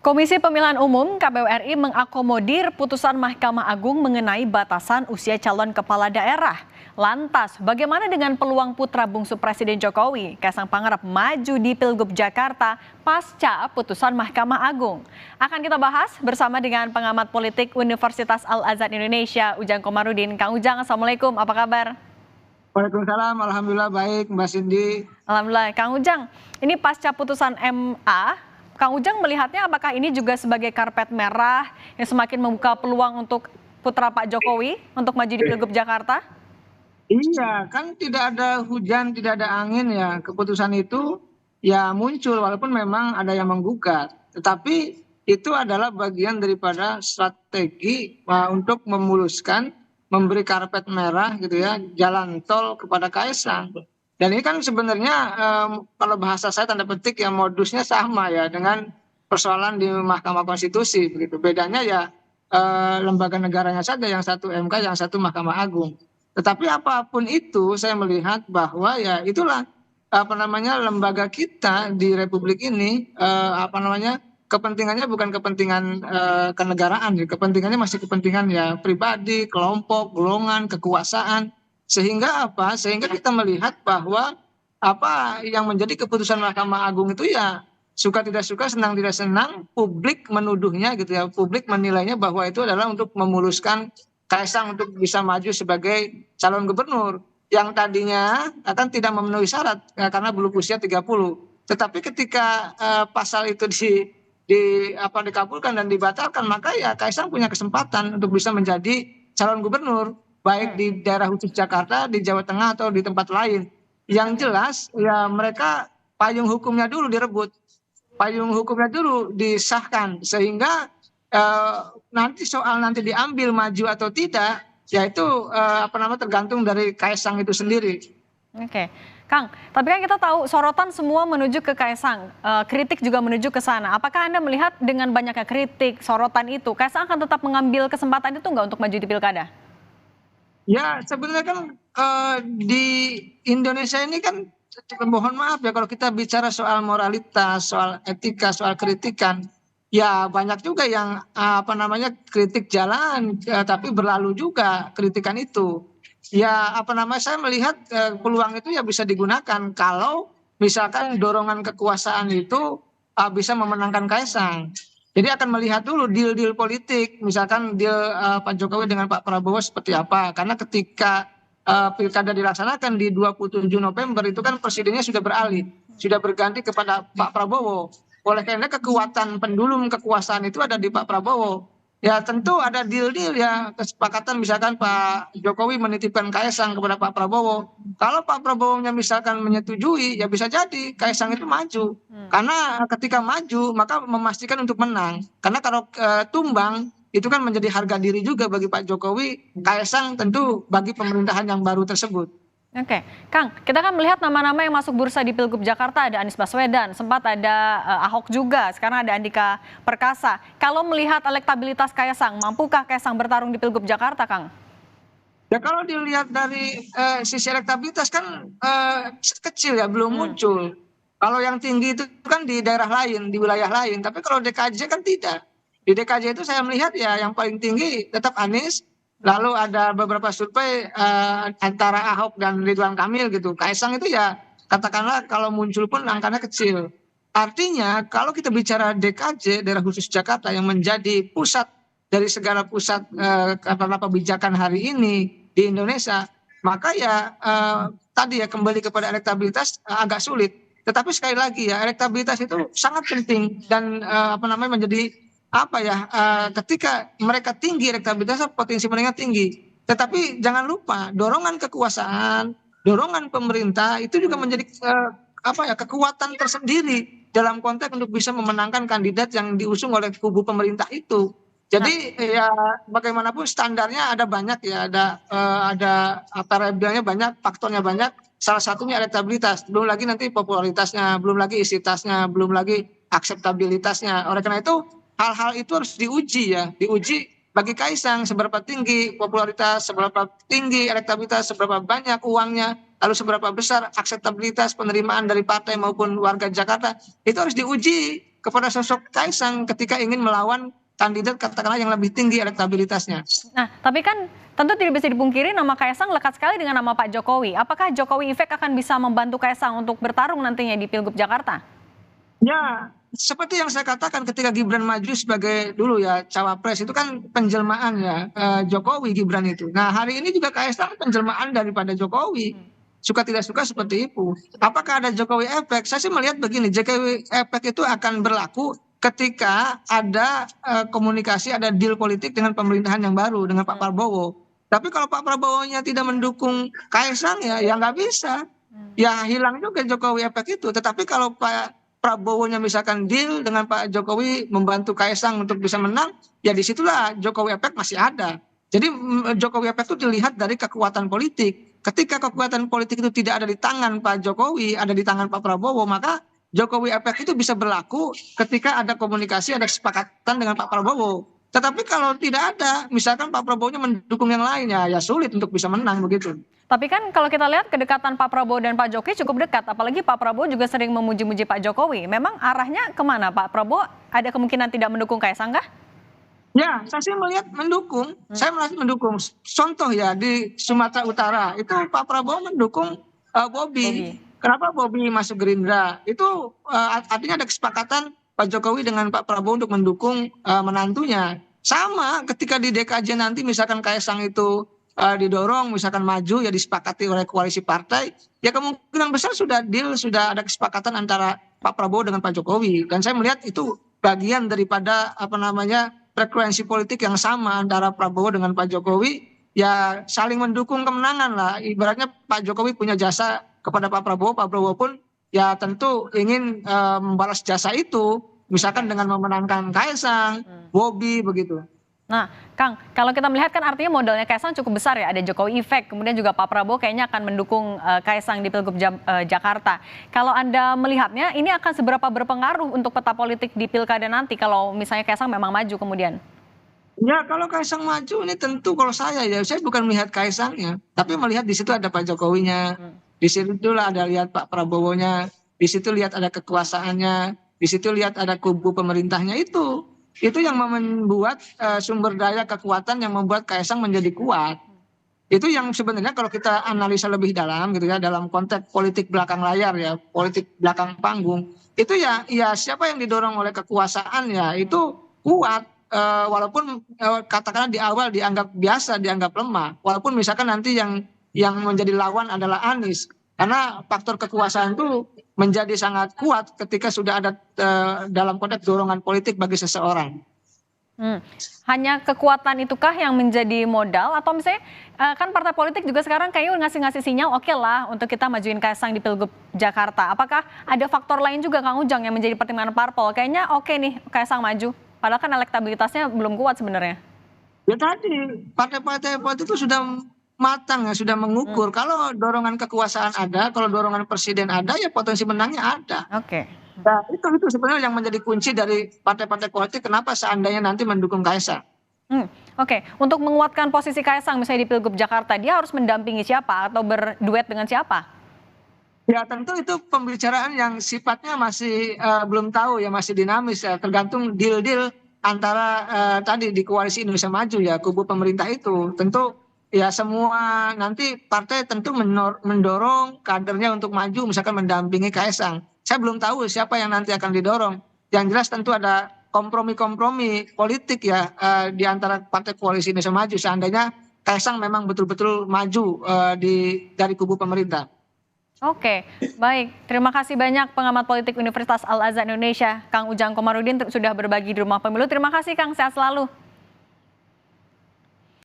Komisi Pemilihan Umum (KPU RI) mengakomodir putusan Mahkamah Agung mengenai batasan usia calon kepala daerah. Lantas, bagaimana dengan peluang putra bungsu Presiden Jokowi, Kaisang Pangarep, maju di Pilgub Jakarta pasca putusan Mahkamah Agung? Akan kita bahas bersama dengan pengamat politik Universitas Al-Azhar Indonesia, Ujang Komarudin. Kang Ujang, Assalamualaikum, apa kabar? Waalaikumsalam, alhamdulillah baik Mbak Cindy. Alhamdulillah, Kang Ujang, ini pasca putusan MA, Kang Ujang melihatnya apakah ini juga sebagai karpet merah yang semakin membuka peluang untuk putra Pak Jokowi untuk maju di Pilgub Jakarta? Iya, kan tidak ada hujan, tidak ada angin ya. Keputusan itu ya muncul walaupun memang ada yang menggugat. Tetapi itu adalah bagian daripada strategi untuk memuluskan, memberi karpet merah gitu ya, jalan tol kepada Kaisang. Dan ini kan sebenarnya kalau bahasa saya tanda petik ya modusnya sama ya dengan persoalan di Mahkamah Konstitusi begitu. Bedanya ya lembaga negaranya saja, yang satu MK, yang satu Mahkamah Agung. Tetapi apapun itu saya melihat bahwa ya itulah apa namanya lembaga kita di Republik ini apa namanya kepentingannya bukan kepentingan kenegaraan, ya. Kepentingannya masih kepentingan ya pribadi, kelompok, golongan, kekuasaan. Sehingga apa? Sehingga kita melihat bahwa apa yang menjadi keputusan Mahkamah Agung itu ya suka tidak suka, senang tidak senang, publik menuduhnya gitu ya, publik menilainya bahwa itu adalah untuk memuluskan Kaisang untuk bisa maju sebagai calon gubernur yang tadinya akan tidak memenuhi syarat karena belum usia 30. Tetapi ketika pasal itu dikabulkan dan dibatalkan, maka ya Kaisang punya kesempatan untuk bisa menjadi calon gubernur baik di daerah khusus Jakarta, di Jawa Tengah atau di tempat lain. Yang jelas ya mereka payung hukumnya dulu direbut, payung hukumnya dulu disahkan, sehingga nanti soal nanti diambil maju atau tidak, yaitu apa namanya tergantung dari Kaisang itu sendiri. Oke, Kang, tapi kan kita tahu sorotan semua menuju ke Kaisang, kritik juga menuju ke sana. Apakah Anda melihat dengan banyaknya kritik, sorotan itu, Kaisang akan tetap mengambil kesempatan itu nggak untuk maju di Pilkada? Ya sebenarnya kan di Indonesia ini kan mohon maaf ya kalau kita bicara soal moralitas, soal etika, soal kritikan, ya banyak juga yang apa namanya kritik jalan tapi berlalu juga kritikan itu. Ya apa namanya saya melihat peluang itu ya bisa digunakan kalau misalkan dorongan kekuasaan itu bisa memenangkan Kaisang. Jadi akan melihat dulu deal-deal politik, misalkan deal Pak Jokowi dengan Pak Prabowo seperti apa. Karena ketika pilkada dilaksanakan di 27 November itu kan presidennya sudah beralih, sudah berganti kepada Pak Prabowo. Oleh karena kekuatan pendulum kekuasaan itu ada di Pak Prabowo. Ya tentu ada deal-deal ya, kesepakatan misalkan Pak Jokowi menitipkan Kaisang kepada Pak Prabowo. Kalau Pak Prabowo-nya misalkan menyetujui, ya bisa jadi Kaisang itu maju. Karena ketika maju maka memastikan untuk menang. Karena kalau tumbang itu kan menjadi harga diri juga bagi Pak Jokowi, Kaisang tentu bagi pemerintahan yang baru tersebut. Oke, Kang, kita kan melihat nama-nama yang masuk bursa di Pilgub Jakarta, ada Anies Baswedan, sempat ada Ahok juga, sekarang ada Andika Perkasa. Kalau melihat elektabilitas Kaisang, mampukah Kaisang bertarung di Pilgub Jakarta, Kang? Ya kalau dilihat dari sisi elektabilitas kan kecil ya, belum muncul. Kalau yang tinggi itu kan di daerah lain, di wilayah lain. Tapi kalau DKJ kan tidak. Di DKJ itu saya melihat ya yang paling tinggi tetap Anies. Lalu ada beberapa survei antara Ahok dan Ridwan Kamil gitu. Kaisang itu ya katakanlah kalau muncul pun angkanya kecil. Artinya kalau kita bicara DKJ, daerah khusus Jakarta yang menjadi pusat dari segala pusat katakanlah kebijakan hari ini di Indonesia, maka ya tadi ya kembali kepada elektabilitas agak sulit. Tetapi sekali lagi ya elektabilitas itu sangat penting dan apa namanya menjadi apa ya ketika mereka tinggi elektabilitasnya potensi meningkat tinggi. Tetapi jangan lupa dorongan kekuasaan, dorongan pemerintah itu juga menjadi apa ya kekuatan tersendiri dalam konteks untuk bisa memenangkan kandidat yang diusung oleh kubu pemerintah itu. Jadi ya bagaimanapun standarnya ada banyak ya, ada variabelnya banyak, faktornya banyak. Salah satunya elektabilitas, belum lagi nanti popularitasnya, belum lagi isi tasnya, belum lagi akseptabilitasnya. Oleh karena itu hal-hal itu harus diuji ya, diuji bagi Kaisang seberapa tinggi popularitas, seberapa tinggi elektabilitas, seberapa banyak uangnya, lalu seberapa besar akseptabilitas penerimaan dari partai maupun warga Jakarta, itu harus diuji kepada sosok Kaisang ketika ingin melawan kandidat katakanlah yang lebih tinggi elektabilitasnya. Nah, tapi kan tentu tidak bisa dipungkiri nama Kaisang lekat sekali dengan nama Pak Jokowi. Apakah Jokowi Effect akan bisa membantu Kaisang untuk bertarung nantinya di Pilgub Jakarta? Ya, seperti yang saya katakan ketika Gibran maju sebagai dulu ya cawapres itu kan penjelmaan ya Jokowi Gibran itu. Nah hari ini juga Kaisang penjelmaan daripada Jokowi. Suka tidak suka seperti itu. Apakah ada Jokowi Effect? Saya sih melihat begini, Jokowi Effect itu akan berlaku ketika ada komunikasi, ada deal politik dengan pemerintahan yang baru dengan Pak Prabowo. Tapi kalau Pak Prabowo-nya tidak mendukung Kaisang ya nggak bisa. Ya hilang juga Jokowi Effect itu. Tetapi kalau Pak Prabowo-nya misalkan deal dengan Pak Jokowi membantu Kaisang untuk bisa menang, ya disitulah Jokowi Effect masih ada. Jadi Jokowi Effect itu dilihat dari kekuatan politik. Ketika kekuatan politik itu tidak ada di tangan Pak Jokowi, ada di tangan Pak Prabowo, maka Jokowi Effect itu bisa berlaku ketika ada komunikasi, ada kesepakatan dengan Pak Prabowo. Tetapi kalau tidak ada, misalkan Pak Prabowo-nya mendukung yang lainnya, ya sulit untuk bisa menang begitu. Tapi kan kalau kita lihat kedekatan Pak Prabowo dan Pak Jokowi cukup dekat, apalagi Pak Prabowo juga sering memuji-muji Pak Jokowi. Memang arahnya kemana Pak Prabowo? Ada kemungkinan tidak mendukung Kaisang kah? Ya, saya sih melihat mendukung. Saya melihat mendukung. Contoh ya di Sumatera Utara itu Pak Prabowo mendukung Bobi. Kenapa Bobi masuk Gerindra? Itu artinya ada kesepakatan Pak Jokowi dengan Pak Prabowo untuk mendukung menantunya. Sama ketika di DKJ nanti misalkan Kaisang itu didorong, misalkan maju ya disepakati oleh koalisi partai, ya kemungkinan besar sudah deal, sudah ada kesepakatan antara Pak Prabowo dengan Pak Jokowi. Dan saya melihat itu bagian daripada frekuensi politik yang sama antara Prabowo dengan Pak Jokowi, ya saling mendukung kemenangan lah. Ibaratnya Pak Jokowi punya jasa kepada Pak Prabowo pun ya tentu ingin membalas jasa itu, misalkan dengan memenangkan Kaisang, Bobi begitu. Nah, Kang, kalau kita melihat kan artinya modalnya Kaisang cukup besar ya, ada Jokowi Effect, kemudian juga Pak Prabowo kayaknya akan mendukung Kaisang di Pilgub Jakarta. Kalau Anda melihatnya, ini akan seberapa berpengaruh untuk peta politik di Pilkada nanti kalau misalnya Kaisang memang maju kemudian? Ya kalau Kaisang maju ini tentu kalau saya bukan melihat Kaisangnya, tapi melihat di situ ada Pak Jokowinya, di situ lah ada lihat Pak Prabowo-nya, di situ lihat ada kekuasaannya, di situ lihat ada kubu pemerintahnya itu. Itu yang membuat sumber daya kekuatan yang membuat Kaisang menjadi kuat. Itu yang sebenarnya kalau kita analisa lebih dalam gitu ya, dalam konteks politik belakang layar ya, politik belakang panggung, itu ya siapa yang didorong oleh kekuasaan ya itu kuat. Walaupun katakanlah di awal dianggap biasa, dianggap lemah, walaupun misalkan nanti yang menjadi lawan adalah Anies, karena faktor kekuasaan itu menjadi sangat kuat ketika sudah ada dalam konteks dorongan politik bagi seseorang. Hanya kekuatan itukah yang menjadi modal atau misalnya kan partai politik juga sekarang kayaknya ngasih sinyal oke lah untuk kita majuin Kaisang di Pilgub Jakarta. Apakah ada faktor lain juga Kang Ujang yang menjadi pertimbangan parpol? Kayaknya oke nih Kaisang maju. Padahal kan elektabilitasnya belum kuat sebenarnya. Ya tadi partai-partai politik itu sudah matang ya, sudah mengukur. Kalau dorongan kekuasaan ada, kalau dorongan presiden ada, ya potensi menangnya ada. Oke. Nah, itu sebenarnya yang menjadi kunci dari partai-partai politik kenapa seandainya nanti mendukung Kaisang. Oke. Untuk menguatkan posisi Kaisang misalnya di Pilgub Jakarta, dia harus mendampingi siapa atau berduet dengan siapa? Ya tentu itu pembicaraan yang sifatnya masih belum tahu ya, masih dinamis ya, tergantung deal-deal antara tadi di koalisi Indonesia Maju ya, kubu pemerintah itu. Tentu ya semua nanti partai tentu mendorong kadernya untuk maju misalkan mendampingi Kaisang. Saya belum tahu siapa yang nanti akan didorong. Yang jelas tentu ada kompromi-kompromi politik ya di antara partai koalisi Indonesia Maju seandainya Kaisang memang betul-betul maju dari kubu pemerintah. Oke, baik. Terima kasih banyak pengamat politik Universitas Al Azhar Indonesia, Kang Ujang Komarudin sudah berbagi di Rumah Pemilu. Terima kasih Kang, sehat selalu.